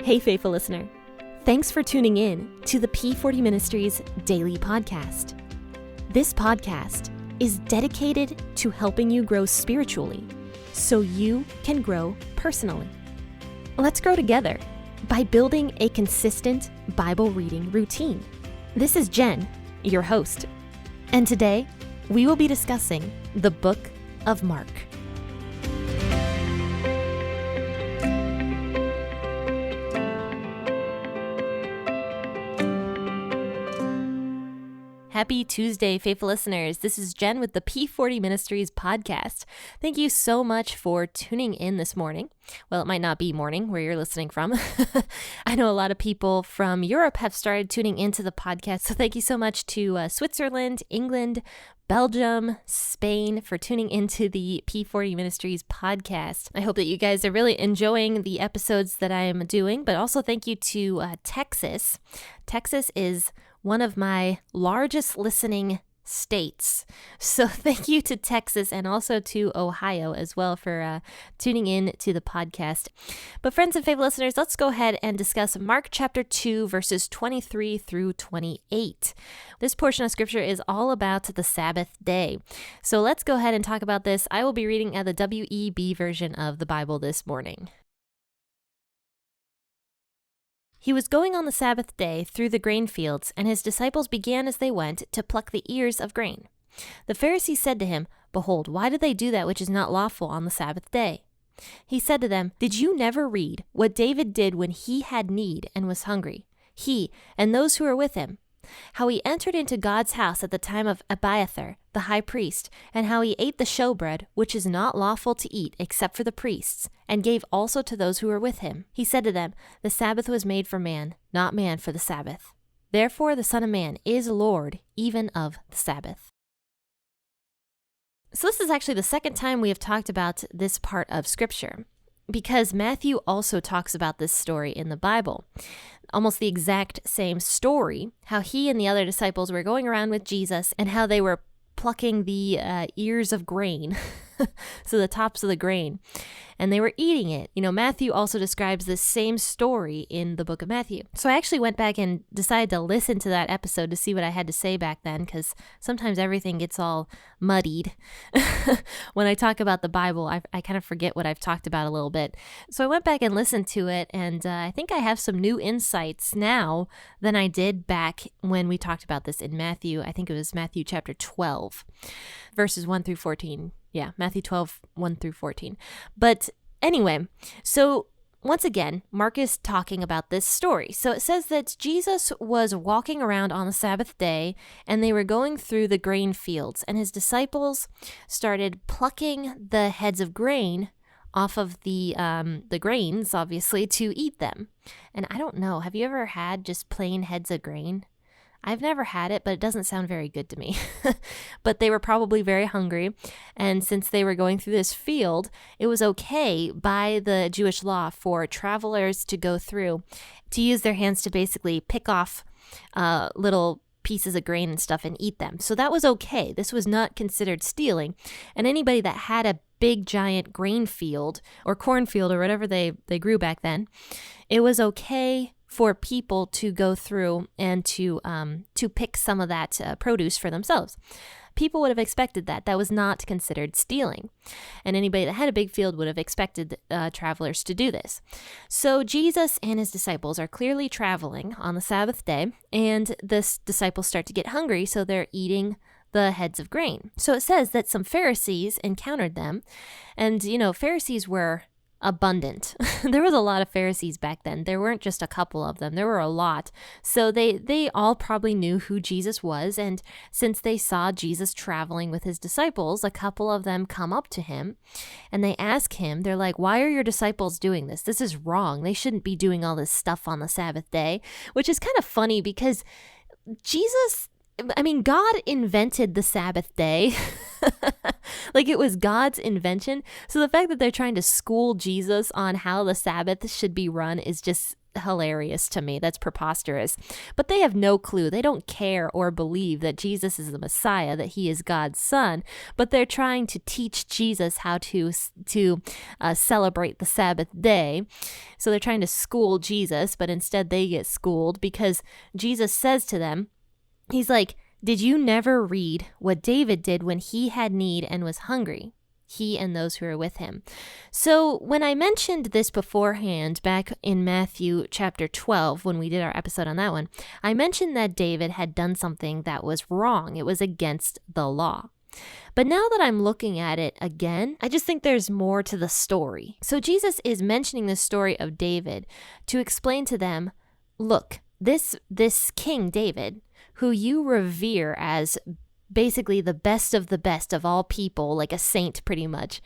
Hey, faithful listener. Thanks for tuning in to the P40 Ministries Daily Podcast. This podcast is dedicated to helping you grow spiritually so you can grow personally. Let's grow together by building a consistent Bible reading routine. This is Jen, your host, and today we will be discussing the book of Mark. Happy Tuesday, faithful listeners. This is Jen with the P40 Ministries podcast. Thank you so much for tuning in this morning. Well, it might not be morning where you're listening from. I know a lot of people from Europe have started tuning into the podcast, so thank you so much to Switzerland, England, Belgium, Spain for tuning into the P40 Ministries podcast. I hope that you guys are really enjoying the episodes that I am doing, but also thank you to Texas. Texas is one of my largest listening states. So thank you to Texas and also to Ohio as well for tuning in to the podcast. But friends and faithful listeners, let's go ahead and discuss Mark chapter 2, verses 23 through 28. This portion of scripture is all about the Sabbath day. So let's go ahead and talk about this. I will be reading at the WEB version of the Bible this morning. He was going on the Sabbath day through the grain fields, and his disciples began as they went to pluck the ears of grain. The Pharisees said to him, "Behold, why do they do that which is not lawful on the Sabbath day?" He said to them, "Did you never read what David did when he had need and was hungry, he and those who were with him? How he entered into God's house at the time of Abiathar, the high priest, and how he ate the showbread, which is not lawful to eat except for the priests, and gave also to those who were with him. He said to them, The Sabbath was made for man, not man for the Sabbath. Therefore the Son of Man is Lord even of the Sabbath." So this is actually the second time we have talked about this part of Scripture, because Matthew also talks about this story in the Bible. Almost the exact same story, how he and the other disciples were going around with Jesus and how they were plucking the ears of grain, so the tops of the grain, and they were eating it. You know, Matthew also describes this same story in the book of Matthew. So I actually went back and decided to listen to that episode to see what I had to say back then, because sometimes everything gets all muddied. When I talk about the Bible, I kind of forget what I've talked about a little bit. So I went back and listened to it, and I think I have some new insights now than I did back when we talked about this in Matthew. I think it was Matthew chapter 12, verses 1 through 14. Yeah, Matthew 12, 1 through 14. But anyway, so once again, Mark is talking about this story. So it says that Jesus was walking around on the Sabbath day, and they were going through the grain fields, and his disciples started plucking the heads of grain off of the grains, obviously, to eat them. And I don't know, have you ever had just plain heads of grain? I've never had it, but it doesn't sound very good to me. But they were probably very hungry, and since they were going through this field, it was okay by the Jewish law for travelers to go through, to use their hands to basically pick off little pieces of grain and stuff and eat them. So that was okay. This was not considered stealing, and anybody that had a big giant grain field or cornfield or whatever they grew back then, it was okay for people to go through and to pick some of that produce for themselves. People would have expected that. That was not considered stealing. And anybody that had a big field would have expected travelers to do this. So Jesus and his disciples are clearly traveling on the Sabbath day, and the disciples start to get hungry, so they're eating the heads of grain. So it says that some Pharisees encountered them, and Pharisees were abundant. There was a lot of Pharisees back then. There weren't just a couple of them. There were a lot. So they all probably knew who Jesus was. And since they saw Jesus traveling with his disciples, a couple of them come up to him and they ask him, they're like, "Why are your disciples doing this? This is wrong. They shouldn't be doing all this stuff on the Sabbath day," which is kind of funny because God invented the Sabbath day. Like, it was God's invention. So the fact that they're trying to school Jesus on how the Sabbath should be run is just hilarious to me. That's preposterous. But they have no clue. They don't care or believe that Jesus is the Messiah, that he is God's son, but they're trying to teach Jesus how to celebrate the Sabbath day. So they're trying to school Jesus, but instead they get schooled because Jesus says to them, he's like, "Did you never read what David did when he had need and was hungry? He and those who are with him." So when I mentioned this beforehand back in Matthew chapter 12, when we did our episode on that one, I mentioned that David had done something that was wrong. It was against the law. But now that I'm looking at it again, I just think there's more to the story. So Jesus is mentioning the story of David to explain to them, look, this King David, who you revere as basically the best of all people, like a saint pretty much,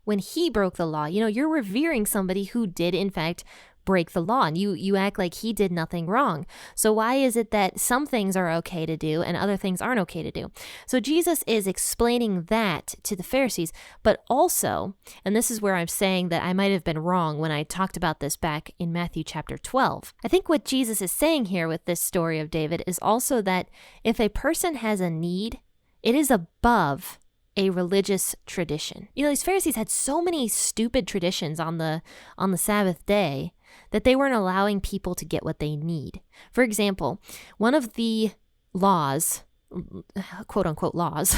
when he broke the law, you're revering somebody who did in fact break the law, and you act like he did nothing wrong. So why is it that some things are okay to do and other things aren't okay to do? So Jesus is explaining that to the Pharisees, but also, and this is where I'm saying that I might have been wrong when I talked about this back in Matthew chapter 12. I think what Jesus is saying here with this story of David is also that if a person has a need, it is above a religious tradition. These Pharisees had so many stupid traditions on the Sabbath day that they weren't allowing people to get what they need. For example, one of the laws, quote unquote laws,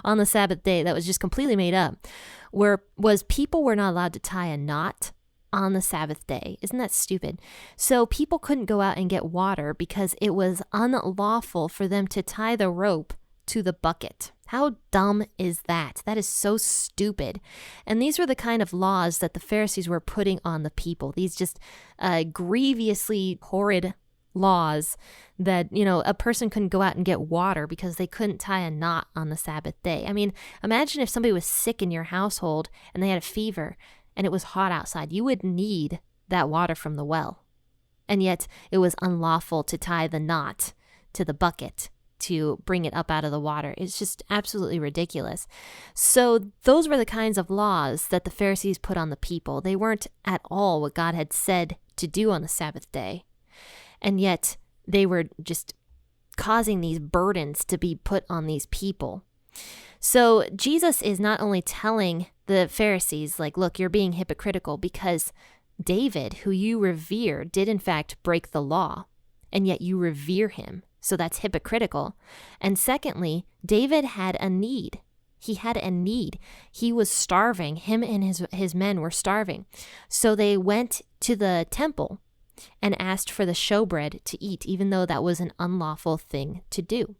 on the Sabbath day that was just completely made up was people were not allowed to tie a knot on the Sabbath day. Isn't that stupid? So people couldn't go out and get water because it was unlawful for them to tie the rope to the bucket. How dumb is that? That is so stupid. And these were the kind of laws that the Pharisees were putting on the people. These just grievously horrid laws that, a person couldn't go out and get water because they couldn't tie a knot on the Sabbath day. I mean, imagine if somebody was sick in your household and they had a fever and it was hot outside. You would need that water from the well. And yet it was unlawful to tie the knot to the bucket to bring it up out of the water. It's just absolutely ridiculous. So those were the kinds of laws that the Pharisees put on the people. They weren't at all what God had said to do on the Sabbath day. And yet they were just causing these burdens to be put on these people. So Jesus is not only telling the Pharisees, like, look, you're being hypocritical because David, who you revere, did in fact break the law, and yet you revere him. So that's hypocritical. And secondly, David had a need. He had a need. He was starving. Him and his men were starving. So they went to the temple and asked for the showbread to eat, even though that was an unlawful thing to do.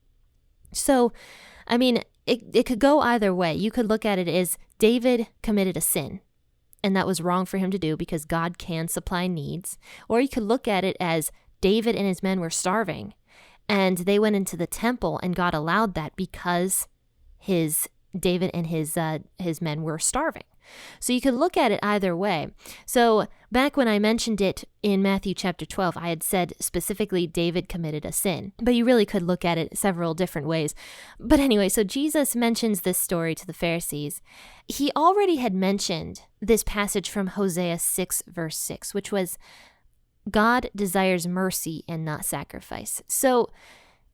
So, I mean, it could go either way. You could look at it as David committed a sin, and that was wrong for him to do because God can supply needs. Or you could look at it as David and his men were starving, and they went into the temple, and God allowed that because David and his men were starving. So you could look at it either way. So back when I mentioned it in Matthew chapter 12, I had said specifically David committed a sin, but you really could look at it several different ways. But anyway, so Jesus mentions this story to the Pharisees. He already had mentioned this passage from Hosea 6 verse 6, which was, God desires mercy and not sacrifice. So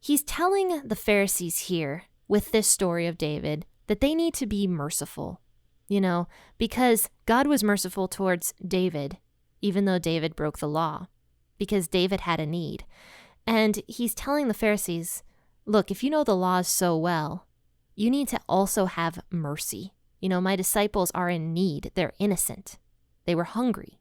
he's telling the Pharisees here with this story of David that they need to be merciful, because God was merciful towards David, even though David broke the law, because David had a need. And he's telling the Pharisees, look, if you know the laws so well, you need to also have mercy. My disciples are in need. They're innocent. They were hungry.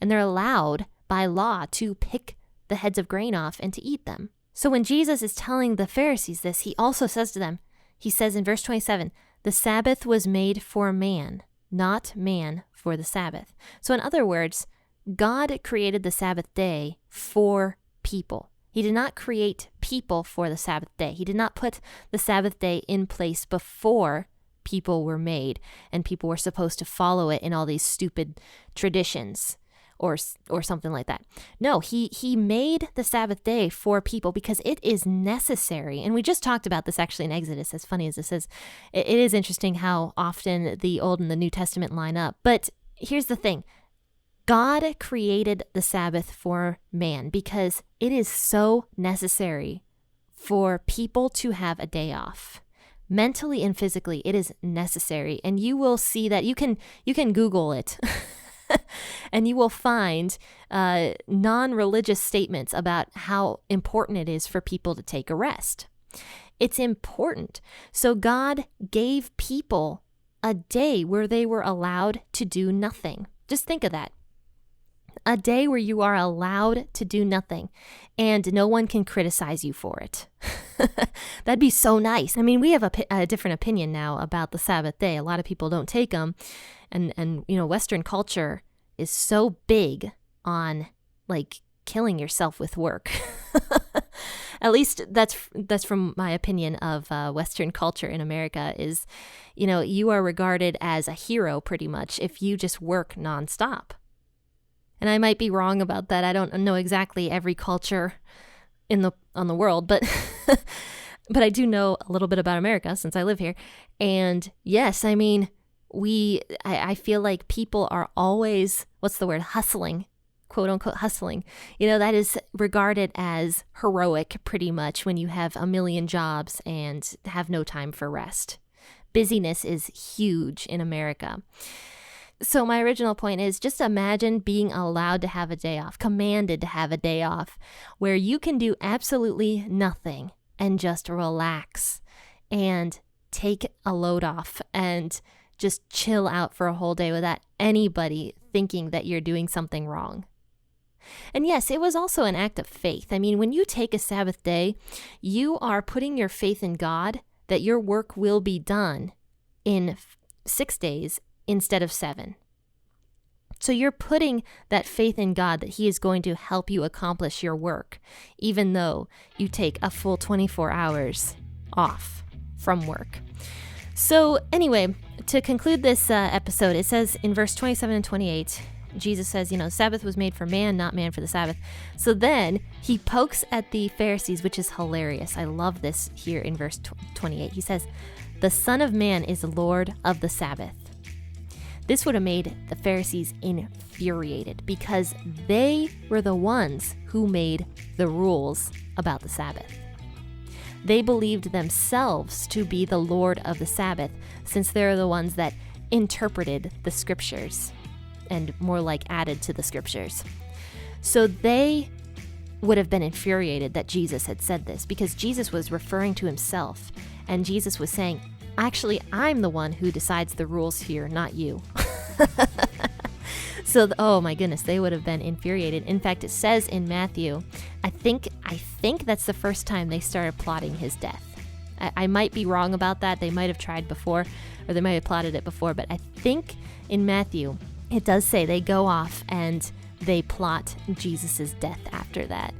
And they're allowed by law to pick the heads of grain off and to eat them. So when Jesus is telling the Pharisees this, he also says to them, he says in verse 27, the Sabbath was made for man, not man for the Sabbath. So in other words, God created the Sabbath day for people. He did not create people for the Sabbath day. He did not put the Sabbath day in place before people were made and people were supposed to follow it in all these stupid traditions or something like that. No, he made the Sabbath day for people because it is necessary. And we just talked about this actually in Exodus, as funny as this is. It is interesting how often the Old and the New Testament line up. But here's the thing. God created the Sabbath for man because it is so necessary for people to have a day off. Mentally and physically, it is necessary. And you will see that you can Google it and you will find non-religious statements about how important it is for people to take a rest. It's important. So God gave people a day where they were allowed to do nothing. Just think of that. A day where you are allowed to do nothing and no one can criticize you for it. That'd be so nice. I mean, we have a different opinion now about the Sabbath day. A lot of people don't take them. And Western culture is so big on like killing yourself with work. At least that's from my opinion of Western culture in America is, you are regarded as a hero pretty much if you just work nonstop. And I might be wrong about that. I don't know exactly every culture on the world, but but I do know a little bit about America since I live here. And yes, I mean, I feel like people are always, hustling, quote unquote hustling. That is regarded as heroic pretty much when you have a million jobs and have no time for rest. Busyness is huge in America. So my original point is just imagine being allowed to have a day off, commanded to have a day off, where you can do absolutely nothing and just relax and take a load off and just chill out for a whole day without anybody thinking that you're doing something wrong. And yes, it was also an act of faith. I mean, when you take a Sabbath day, you are putting your faith in God that your work will be done in 6 days instead of 7. So you're putting that faith in God that He is going to help you accomplish your work, even though you take a full 24 hours off from work. So anyway, to conclude this episode, it says in verse 27 and 28, Jesus says, Sabbath was made for man, not man for the Sabbath. So then He pokes at the Pharisees, which is hilarious. I love this here in verse 28. He says, "The Son of Man is Lord of the Sabbath." This would have made the Pharisees infuriated because they were the ones who made the rules about the Sabbath. They believed themselves to be the Lord of the Sabbath since they're the ones that interpreted the scriptures and more like added to the scriptures. So they would have been infuriated that Jesus had said this because Jesus was referring to Himself and Jesus was saying, actually, I'm the one who decides the rules here, not you. So, oh my goodness, they would have been infuriated. In fact, it says in Matthew, I think that's the first time they started plotting His death. I might be wrong about that. They might have tried before, or they might have plotted it before, but I think in Matthew, it does say they go off and they plot Jesus's death after that,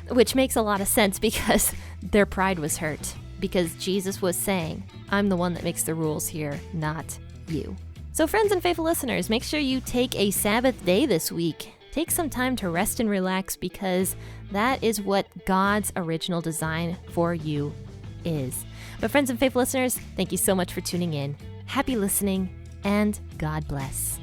which makes a lot of sense because their pride was hurt. Because Jesus was saying, I'm the one that makes the rules here, not you. So friends and faithful listeners, make sure you take a Sabbath day this week. Take some time to rest and relax because that is what God's original design for you is. But friends and faithful listeners, thank you so much for tuning in. Happy listening and God bless.